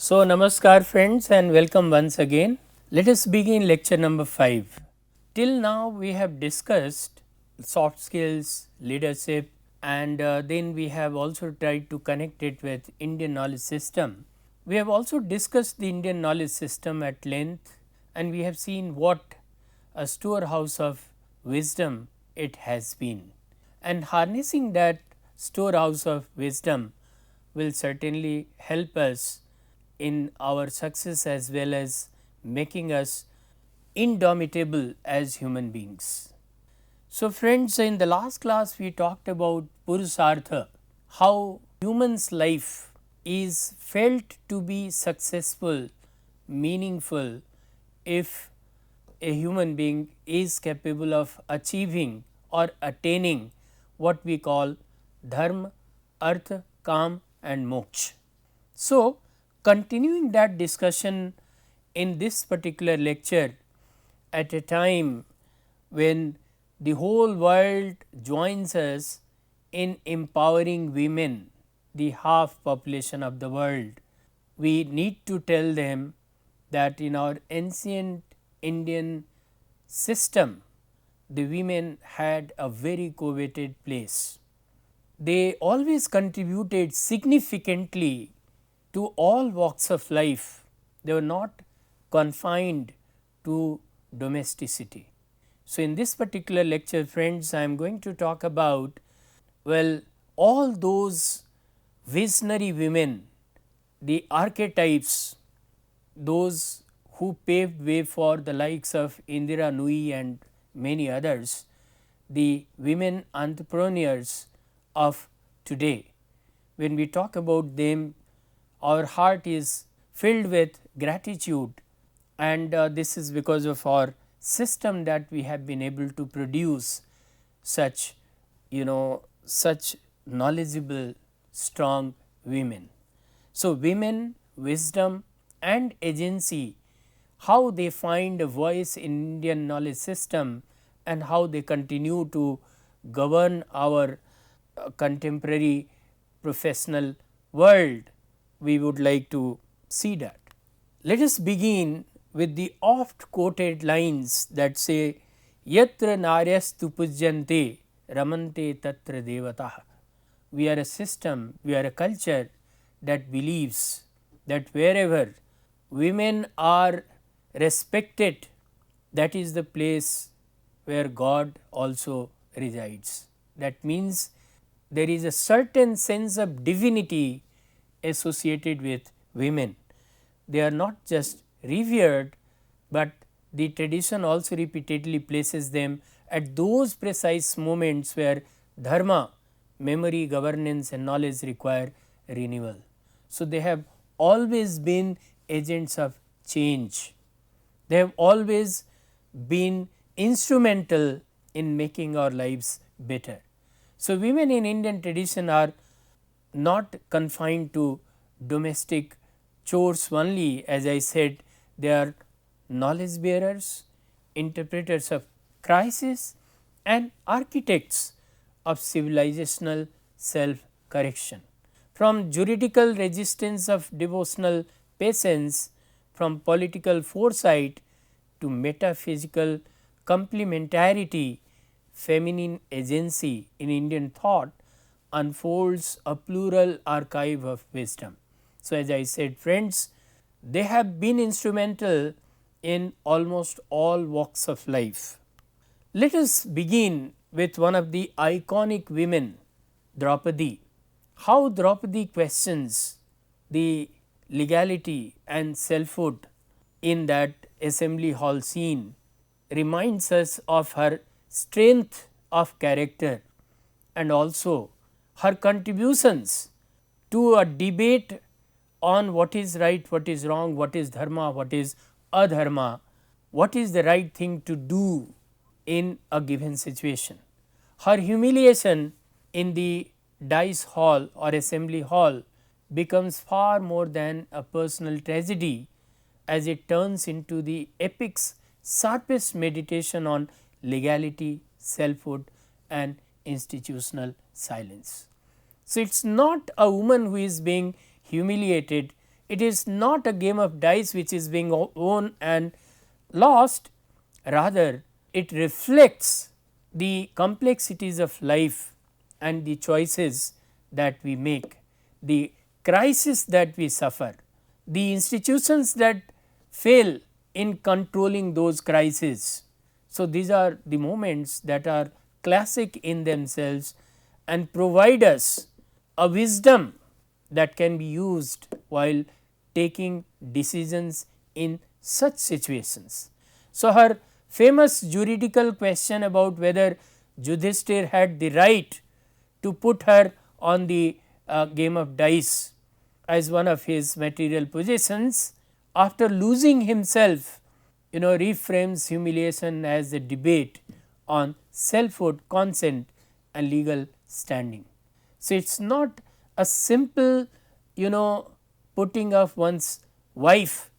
So, namaskar friends and welcome once again. Let us begin lecture number 5. Till now we have discussed soft skills, leadership, and then we have also tried to connect it with Indian knowledge system. We have also discussed the Indian knowledge system at length and we have seen what a storehouse of wisdom it has been. And harnessing that storehouse of wisdom will certainly help us in our success as well as making us indomitable as human beings. So, friends, in the last class we talked about Purusartha, how human's life is felt to be successful, meaningful if a human being is capable of achieving or attaining what we call dharma, artha, kam and moksha. So, continuing that discussion in this particular lecture at a time when the whole world joins us in empowering women, the half population of the world, we need to tell them that in our ancient Indian system, the women had a very coveted place. They always contributed significantly to all walks of life. They were not confined to domesticity. So, in this particular lecture friends, I am going to talk about all those visionary women, the archetypes, those who paved way for the likes of Indira Nui and many others, the women entrepreneurs of today. When we talk about them, our heart is filled with gratitude and this is because of our system that we have been able to produce such such knowledgeable strong women. So, women, wisdom and agency, how they find a voice in Indian knowledge system and how they continue to govern our contemporary professional world, we would like to see that. Let us begin with the oft quoted lines that say, Yatra naryastu pujyante ramante tatra devatah. We are a system, we are a culture that believes that wherever women are respected, that is the place where God also resides. That means there is a certain sense of divinity associated with women. They are not just revered, but the tradition also repeatedly places them at those precise moments where dharma, memory, governance and knowledge require renewal. So, they have always been agents of change. They have always been instrumental in making our lives better. So, women in Indian tradition are not confined to domestic chores only, as I said, they are knowledge bearers, interpreters of crisis and architects of civilizational self correction. From juridical resistance of devotional patience, from political foresight to metaphysical complementarity, feminine agency in Indian thought unfolds a plural archive of wisdom. So, as I said friends, they have been instrumental in almost all walks of life. Let us begin with one of the iconic women, Draupadi. How Draupadi questions the legality and selfhood in that assembly hall scene reminds us of her strength of character and also her contributions to a debate on what is right, what is wrong, what is dharma, what is adharma, what is the right thing to do in a given situation. Her humiliation in the dice hall or assembly hall becomes far more than a personal tragedy as it turns into the epic's sharpest meditation on legality, selfhood and institutional silence. So, it is not a woman who is being humiliated, it is not a game of dice which is being won and lost, rather it reflects the complexities of life and the choices that we make, the crisis that we suffer, the institutions that fail in controlling those crises. So, these are the moments that are classic in themselves and provide us a wisdom that can be used while taking decisions in such situations. So, her famous juridical question about whether Yudhishthir had the right to put her on the game of dice as one of his material possessions, after losing himself, reframes humiliation as a debate on selfhood, consent and legal standing. So, it is not a simple putting of one's wife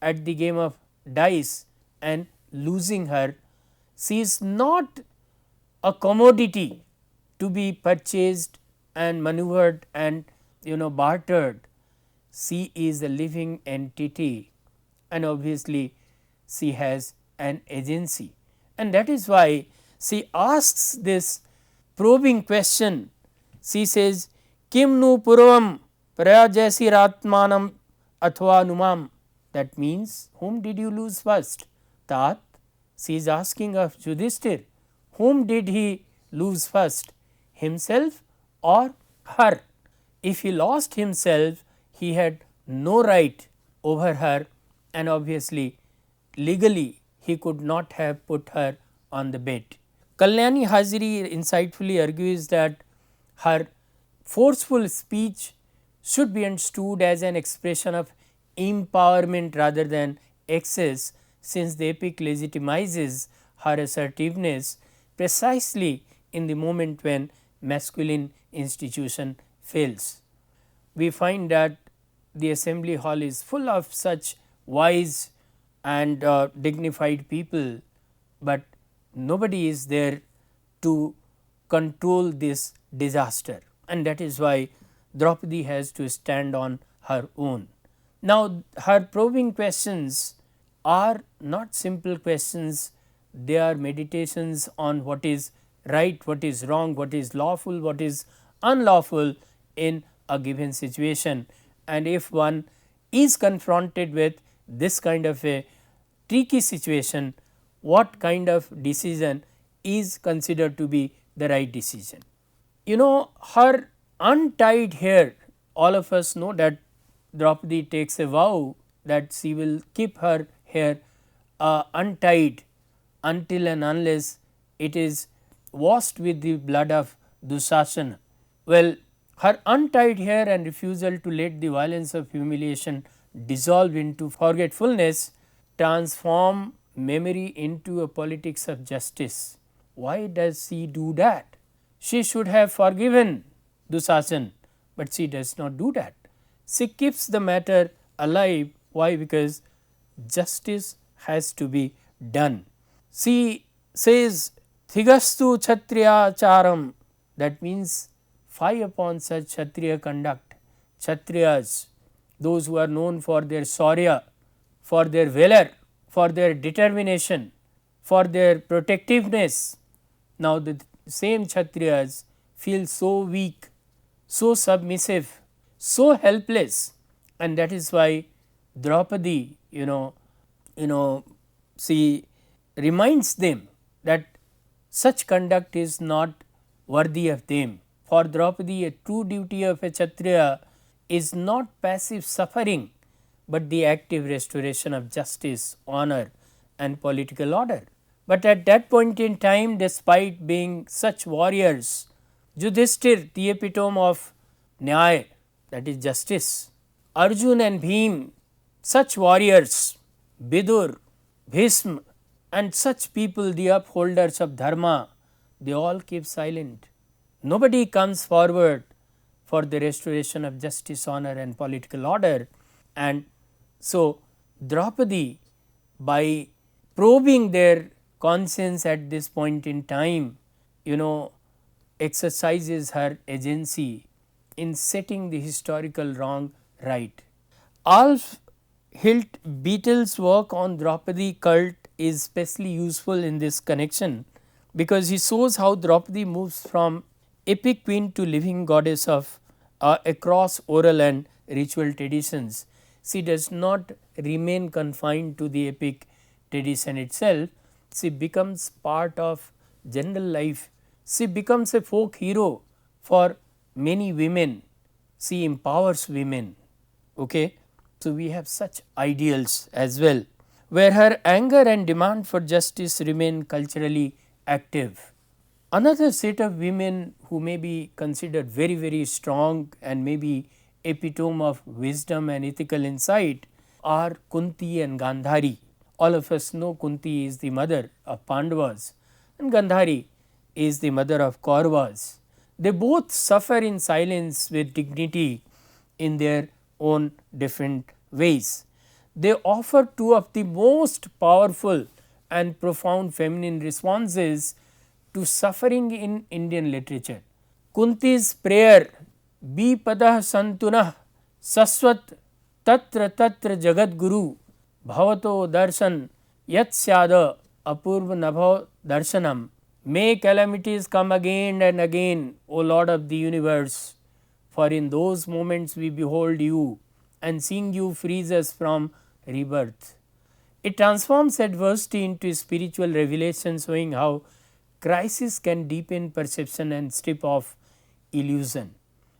at the game of dice and losing her. She is not a commodity to be purchased and maneuvered and bartered. She is a living entity and obviously she has an agency, and that is why she asks this probing question. She says, Kim nu purvam prayajasiratmanam athva numam. That means, whom did you lose first? Tat, she is asking of Yudhishthir, whom did he lose first, himself or her? If he lost himself, he had no right over her, and obviously legally he could not have put her on the bed. Kalyani Haziri insightfully argues that her forceful speech should be understood as an expression of empowerment rather than excess, since the epic legitimizes her assertiveness precisely in the moment when masculine institution fails. We find that the assembly hall is full of such wise and dignified people, but nobody is there to control this disaster, and that is why Draupadi has to stand on her own. Now, her probing questions are not simple questions, they are meditations on what is right, what is wrong, what is lawful, what is unlawful in a given situation. And if one is confronted with this kind of a tricky situation, what kind of decision is considered to be the right decision? Her untied hair, all of us know that Draupadi takes a vow that she will keep her hair untied until and unless it is washed with the blood of Dusasana. Well, her untied hair and refusal to let the violence of humiliation dissolve into forgetfulness transform memory into a politics of justice. Why does she do that? She should have forgiven Dusasan, but she does not do that. She keeps the matter alive. Why? Because justice has to be done. She says, Thigastu Kshatriya Charam, that means fie upon such Kshatriya conduct. Kshatriyas, those who are known for their shaurya, for their valor, for their determination, for their protectiveness. Now, the same Kshatriyas feel so weak, so submissive, so helpless, and that is why Draupadi, she reminds them that such conduct is not worthy of them. For Draupadi, a true duty of a Kshatriya is not passive suffering, but the active restoration of justice, honor and political order. But at that point in time, despite being such warriors, Yudhishthir, the epitome of Nyaya, that is justice, Arjun and Bhim, such warriors, Vidur, Bhisma and such people, the upholders of dharma, they all keep silent. Nobody comes forward for the restoration of justice, honor and political order. And so, Draupadi, by probing their conscience at this point in time, exercises her agency in setting the historical wrong right. Alf Hilt Beetle's work on Draupadi cult is especially useful in this connection, because he shows how Draupadi moves from epic queen to living goddess of across oral and ritual traditions. She does not remain confined to the epic tradition itself, she becomes part of general life. She becomes a folk hero for many women, she empowers women. Okay. So, we have such ideals as well, where her anger and demand for justice remain culturally active. Another set of women who may be considered very, very strong and maybe epitome of wisdom and ethical insight are Kunti and Gandhari. All of us know Kunti is the mother of Pandavas and Gandhari is the mother of Kauravas. They both suffer in silence with dignity in their own different ways. They offer two of the most powerful and profound feminine responses to suffering in Indian literature. Kunti's prayer, Bipadah Santunah Saswat Tatra Tatra Jagat Guru Bhavato Darshan Yat Syada Apurva Nabhav Darshanam. May calamities come again and again, O Lord of the universe, for in those moments we behold you, and seeing you frees us from rebirth. It transforms adversity into spiritual revelation, showing how crisis can deepen perception and strip off illusion.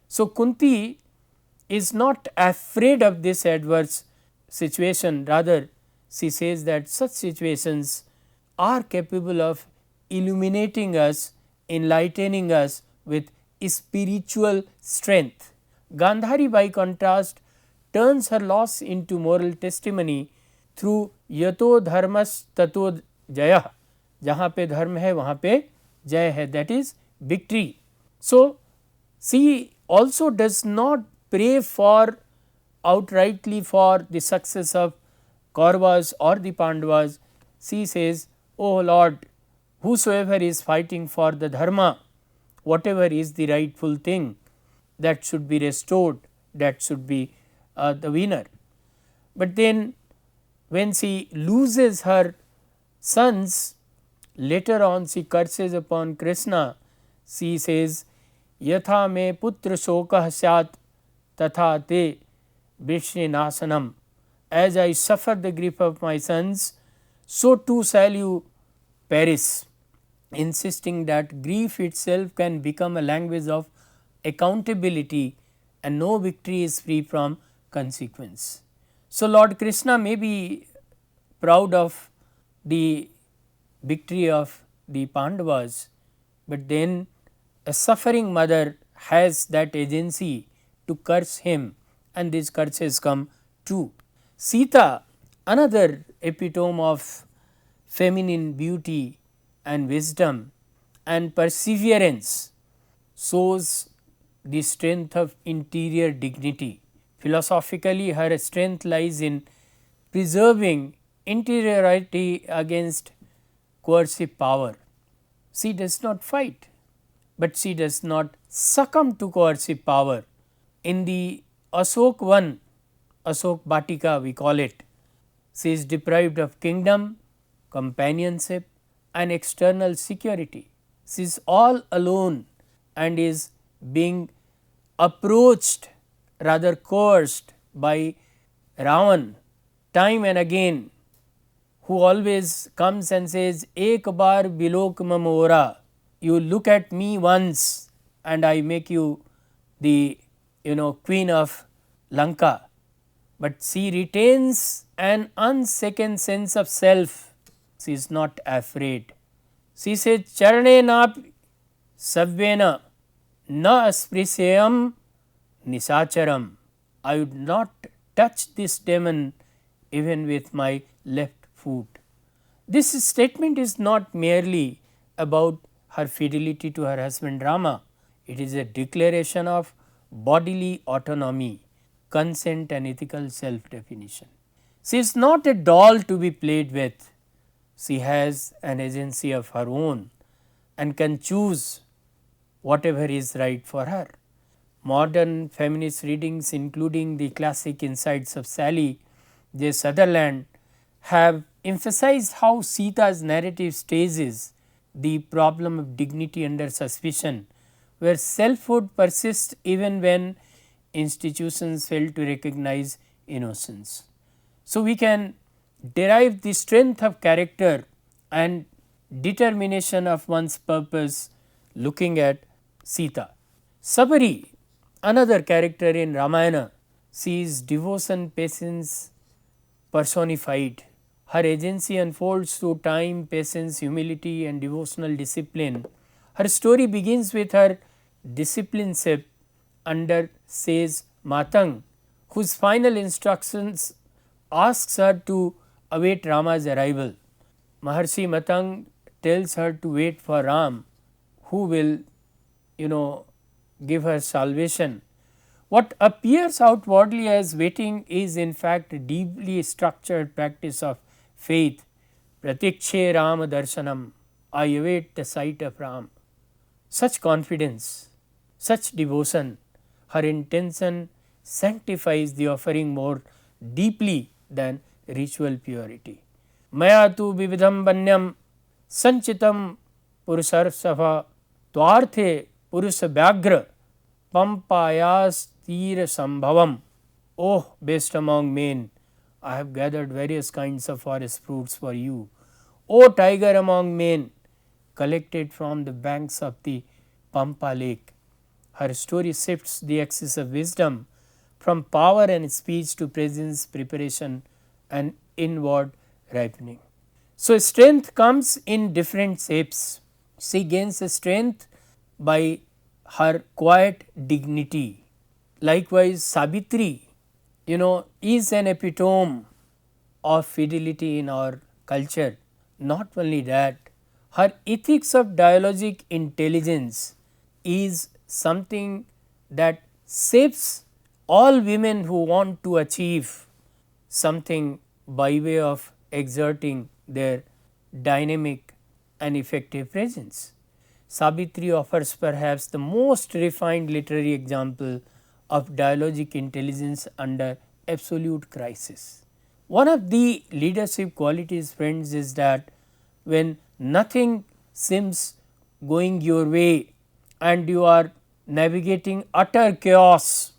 So, Kunti is not afraid of this adverse situation, rather she says that such situations are capable of illuminating us, enlightening us with spiritual strength. Gandhari by contrast turns her loss into moral testimony through yato dharmas tato jaya, जहाँ पे धर्म है वहाँ पे जय है, that is victory. So, she also does not pray for outrightly for the success of Kauravas or the Pandavas. She says, O Lord, whosoever is fighting for the dharma, whatever is the rightful thing, that should be restored, that should be the winner. But then when she loses her sons, later on she curses upon Krishna. She says, Yatha me putra shokah syat tatha te vrishni nasanam. As I suffer the grief of my sons, so too shall you perish, insisting that grief itself can become a language of accountability and no victory is free from consequence. So, Lord Krishna may be proud of the victory of the Pandavas, but then a suffering mother has that agency to curse him, and these curses come true. Sita, another epitome of feminine beauty and wisdom and perseverance, shows the strength of interior dignity. Philosophically, her strength lies in preserving interiority against coercive power. She does not fight, but she does not succumb to coercive power. In the Ashok Van, Ashok Batika we call it, she is deprived of kingdom, companionship and external security. She is all alone and is being approached, rather coerced by Ravan time and again, who always comes and says, Ek bar bilok mamora, you look at me once and I make you the queen of Lanka. But she retains an unsecond sense of self, she is not afraid. She says, Charne na savvena na asprishayam nisacharam. I would not touch this demon even with my left foot. This statement is not merely about her fidelity to her husband Rama, it is a declaration of bodily autonomy, consent and ethical self definition. She is not a doll to be played with, she has an agency of her own and can choose whatever is right for her. modern feminist readings, including the classic Insights of Sally J. Sutherland, have emphasized how Sita's narrative stages the problem of dignity under suspicion, where selfhood persists even when institutions fail to recognize innocence. So, we can derive the strength of character and determination of one's purpose looking at Sita. Sabari, another character in Ramayana, sees devotion, patience personified. Her agency unfolds through time, patience, humility and devotional discipline. Her story begins with her discipleship under sage Matang, whose final instructions asks her to await Rama's arrival. Maharshi Matang tells her to wait for Ram, who will give her salvation. What appears outwardly as waiting is in fact a deeply structured practice of faith. Pratikshe Rama Darshanam, I await the sight of Ram. Such confidence, such devotion, her intention sanctifies the offering more deeply than ritual purity. Maya tu vividham banyam sanchitam purusarsava tvarthe purusa vyagra pampayas tira sambhavam. Oh, best among men, I have gathered various kinds of forest fruits for you. O tiger among men, collected from the banks of the Pampa lake. Her story shifts the axis of wisdom from power and speech to presence, preparation and inward ripening. So, strength comes in different shapes. She gains strength by her quiet dignity. Likewise, Savitri, is an epitome of fidelity in our culture. Not only that, her ethics of dialogic intelligence is something that shapes all women who want to achieve something by way of exerting their dynamic and effective presence. Savitri offers perhaps the most refined literary example of dialogic intelligence under absolute crisis. One of the leadership qualities, friends, is that when nothing seems going your way and you are navigating utter chaos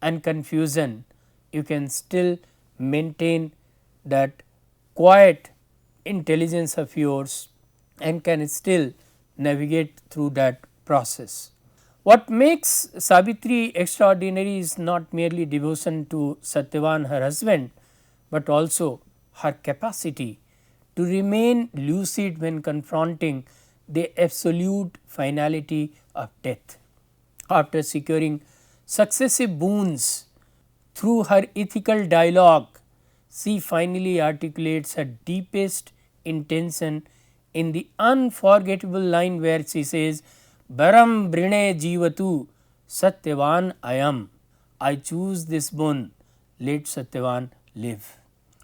and confusion, you can still maintain that quiet intelligence of yours and can still navigate through that process. What makes Savitri extraordinary is not merely devotion to Satyavan, her husband, but also her capacity to remain lucid when confronting the absolute finality of death. After securing successive boons through her ethical dialogue, she finally articulates her deepest intention in the unforgettable line where she says, Baram brine jivatu Satyavan ayam. I choose this boon, let Satyavan live.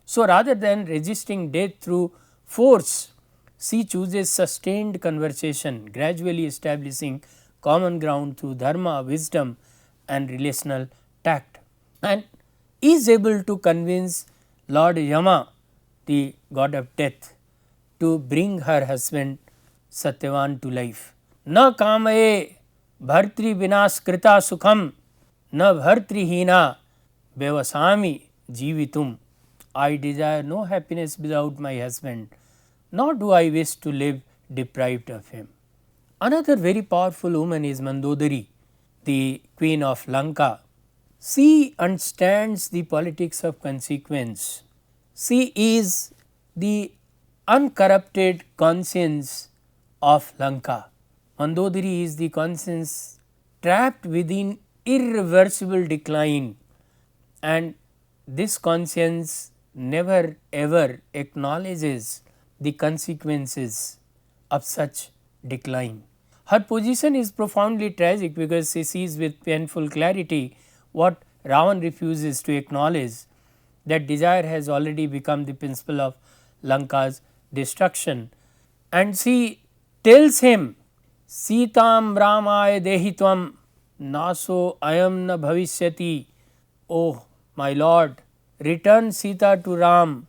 So, rather than resisting death through force, she chooses sustained conversation, gradually establishing common ground through dharma, wisdom and relational tact, and is able to convince Lord Yama, the god of death, to bring her husband Satyavan to life. Na kamaye bhartri vinas krita sukham na bhartri hina bevasami jivitum. I desire no happiness without my husband, nor do I wish to live deprived of him. Another very powerful woman is Mandodari, the queen of Lanka. She understands the politics of consequence. She is the uncorrupted conscience of Lanka. Mandodari is the conscience trapped within irreversible decline, and this conscience never ever acknowledges the consequences of such decline. Her position is profoundly tragic because she sees with painful clarity what Ravan refuses to acknowledge, that desire has already become the principle of Lanka's destruction, and she tells him, Sitam Ramaya Dehitvam naso ayam na bhavishyati. Oh my lord, return Sita to Ram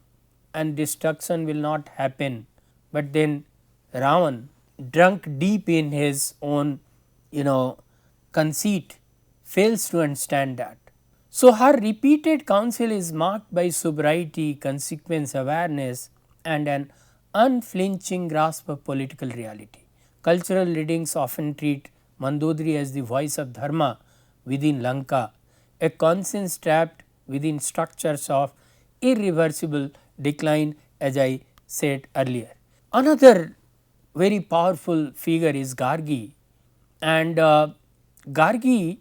and destruction will not happen. But then Ravan, drunk deep in his own conceit, fails to understand that. So, her repeated counsel is marked by sobriety, consequence awareness and an unflinching grasp of political reality. Cultural readings often treat Mandodari as the voice of dharma within Lanka, a conscience trapped within structures of irreversible decline, as I said earlier. Another very powerful figure is Gargi, and Gargi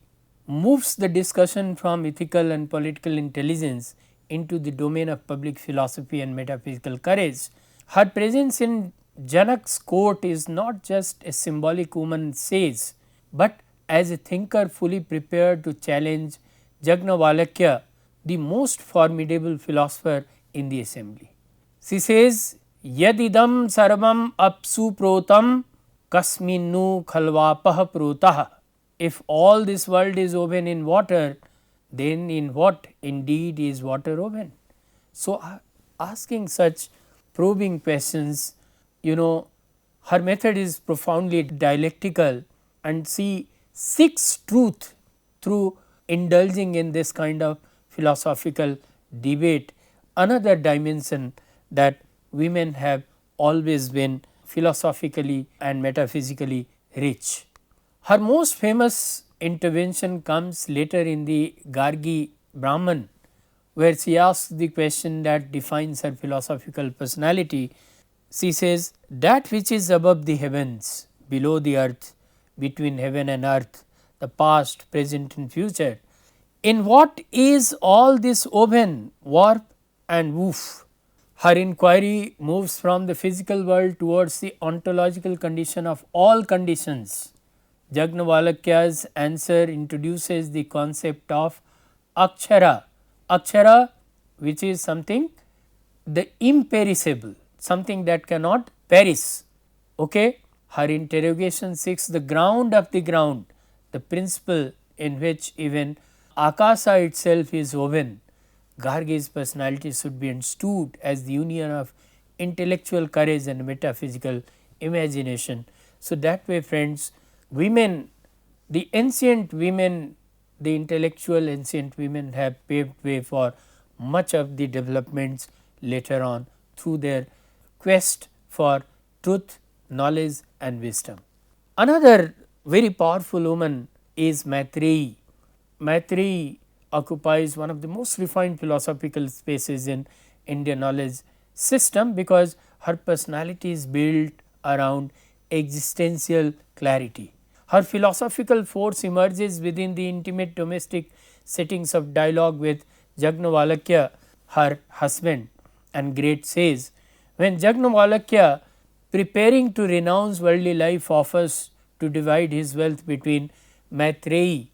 moves the discussion from ethical and political intelligence into the domain of public philosophy and metaphysical courage. Her presence in Janak's court is not just a symbolic woman sage, but as a thinker fully prepared to challenge Yajnavalkya, the most formidable philosopher in the assembly. She says, Yadidam sarvam apsu protam kasminu khalvapah protah. If all this world is woven in water, then in what indeed is water woven? So, asking such probing questions, her method is profoundly dialectical and she seeks truth through indulging in this kind of philosophical debate. Another dimension that women have always been philosophically and metaphysically rich. Her most famous intervention comes later in the Gargi Brahman, where she asks the question that defines her philosophical personality. She says, that which is above the heavens, below the earth, between heaven and earth, the past, present and future. In what is all this woven, warp and woof? Her inquiry moves from the physical world towards the ontological condition of all conditions. Yajnavalkya's answer introduces the concept of akshara. Akshara, which is something the imperishable, something that cannot perish. Okay? Her interrogation seeks the ground of the ground, the principle in which even Akasa itself is woven. Gargi's personality should be understood as the union of intellectual courage and metaphysical imagination. So, that way friends, women, the ancient women, the intellectual ancient women have paved way for much of the developments later on through their quest for truth, knowledge and wisdom. Another very powerful woman is Maitreyi. Maitreyi occupies one of the most refined philosophical spaces in Indian knowledge system, because her personality is built around existential clarity. Her philosophical force emerges within the intimate domestic settings of dialogue with Yajnavalkya, her husband and great sage. When Yajnavalkya, preparing to renounce worldly life, offers to divide his wealth between Maitreyi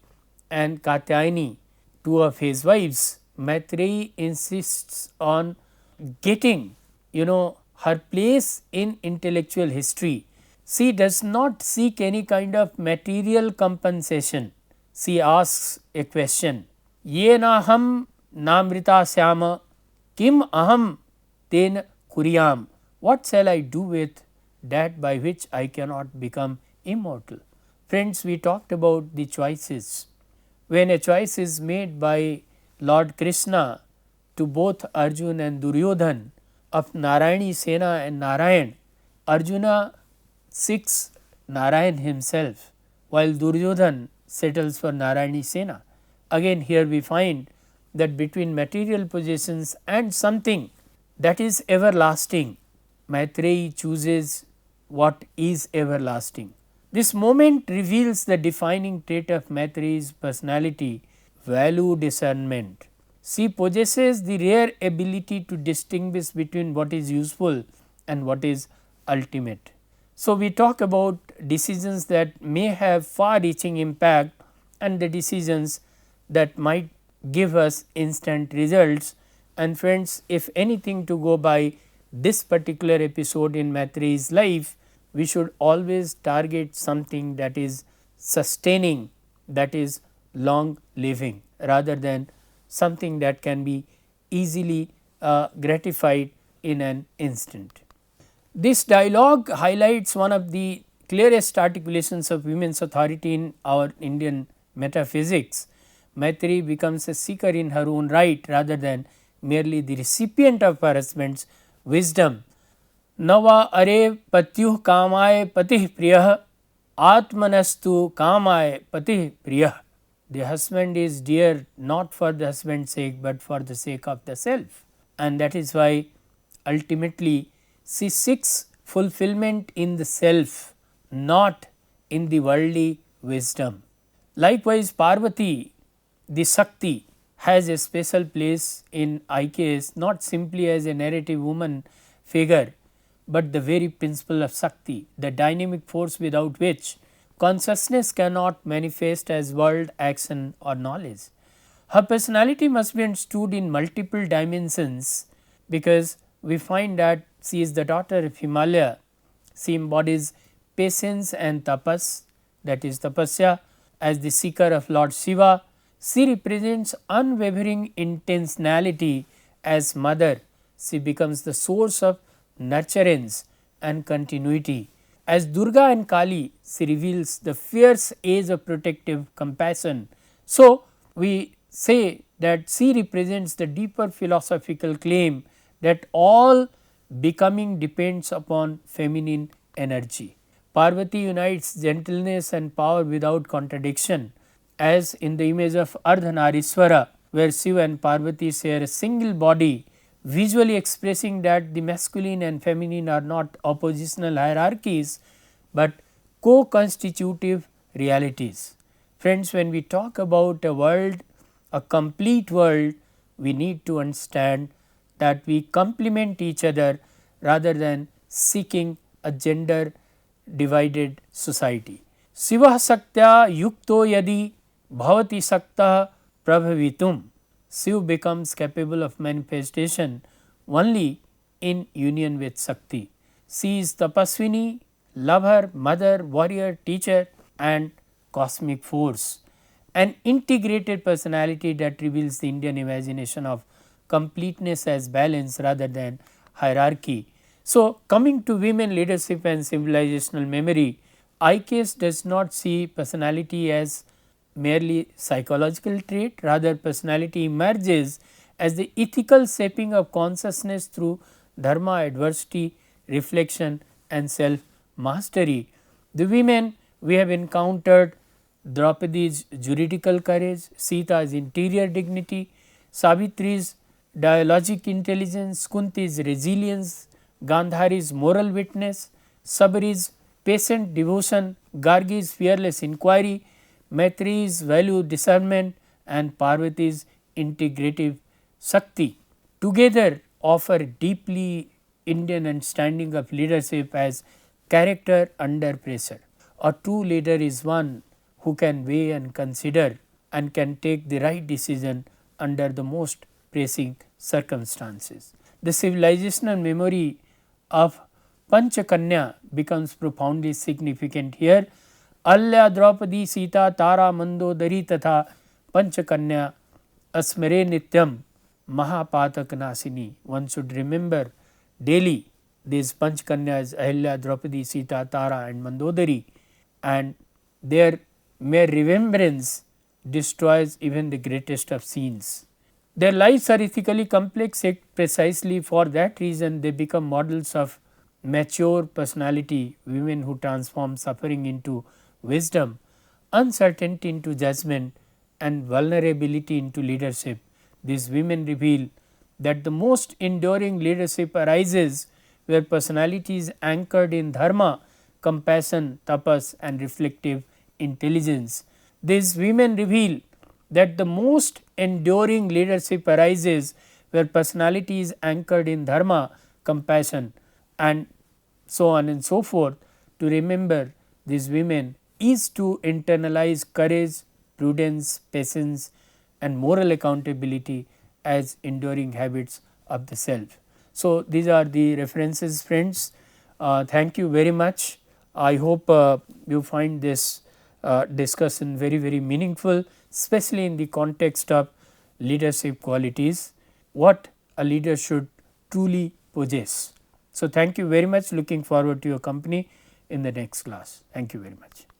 and Katyayani, two of his wives, Maitreyi insists on getting her place in intellectual history. She does not seek any kind of material compensation. She asks a question, Yenaham namrita syama kim aham ten kuryam. What shall I do with that by which I cannot become immortal? Friends, we talked about the choices. When a choice is made by Lord Krishna to both Arjuna and Duryodhan of Narayani Sena and Narayan, Arjuna seeks Narayan himself, while Duryodhan settles for Narayani Sena. Again here we find that between material possessions and something that is everlasting, Maitreyi chooses what is everlasting. This moment reveals the defining trait of Maitreyi's personality, value discernment. She possesses the rare ability to distinguish between what is useful and what is ultimate. So, we talk about decisions that may have far reaching impact and the decisions that might give us instant results. And friends, if anything to go by this particular episode in Maitreyi's life, we should always target something that is sustaining, that is long living rather than something that can be easily gratified in an instant. This dialogue highlights one of the clearest articulations of women's authority in our Indian metaphysics. Maitreyi becomes a seeker in her own right rather than merely the recipient of her husband's wisdom. नवा अरे पत्युः कामाय पतिः प्रियः आत्मनस्तु कामाय पतिः प्रियः. The husband is dear not for the husband's sake, but for the sake of the self, and that is why ultimately she seeks fulfillment in the self, not in the worldly wisdom. Likewise, Parvati, the Shakti, has a special place in IKS, not simply as a narrative woman figure, but the very principle of Shakti, the dynamic force without which consciousness cannot manifest as world, action or knowledge. Her personality must be understood in multiple dimensions, because we find that she is the daughter of Himalaya. She embodies patience and tapas, that is tapasya, as the seeker of Lord Shiva. She represents unwavering intentionality as mother. She becomes the source of nurturance and continuity. As Durga and Kali, she reveals the fierce age of protective compassion. So, we say that she represents the deeper philosophical claim that all becoming depends upon feminine energy. Parvati unites gentleness and power without contradiction, as in the image of Ardhanariswara, where Shiva and Parvati share a single body, visually expressing that the masculine and feminine are not oppositional hierarchies, but co-constitutive realities. Friends, when we talk about a world, a complete world, we need to understand that we complement each other rather than seeking a gender divided society. Shiva Saktya yukto yadi bhavati sakta prabhavitum. Shiv becomes capable of manifestation only in union with Shakti. She is tapaswini, lover, mother, warrior, teacher and cosmic force, an integrated personality that reveals the Indian imagination of completeness as balance rather than hierarchy. So, coming to women leadership and civilizational memory, IKS does not see personality as merely psychological trait, rather personality emerges as the ethical shaping of consciousness through dharma, adversity, reflection and self mastery. The women we have encountered: Draupadi's juridical courage, Sita's interior dignity, Savitri's dialogic intelligence, Kunti's resilience, Gandhari's moral witness, Sabari's patient devotion, Gargi's fearless inquiry, Maitreyi's value discernment and Parvati's integrative Shakti together offer deeply Indian understanding of leadership as character under pressure. A true leader is one who can weigh and consider and can take the right decision under the most pressing circumstances. The civilizational memory of Panchakanya becomes profoundly significant here. Alya, Draupadi, Sita, Tara, Mandodari tatha Panchakanya asmare nityam mahapatak nasini. One should remember daily these Panchakanyas, Ahilya, Draupadi, Sita, Tara and Mandodari, and their mere remembrance destroys even the greatest of sins. Their lives are ethically complex, yet precisely for that reason they become models of mature personality, women who transform suffering into wisdom, uncertainty into judgment and vulnerability into leadership. These women reveal that the most enduring leadership arises where personality is anchored in dharma, compassion, tapas and reflective intelligence. These women reveal that the most enduring leadership arises where personality is anchored in dharma, compassion and so on and so forth. To remember these women is to internalize courage, prudence, patience and moral accountability as enduring habits of the self. So, these are the references, friends. Thank you very much. I hope you find this discussion very meaningful, especially in the context of leadership qualities, what a leader should truly possess. So, thank you very much, looking forward to your company in the next class. Thank you very much.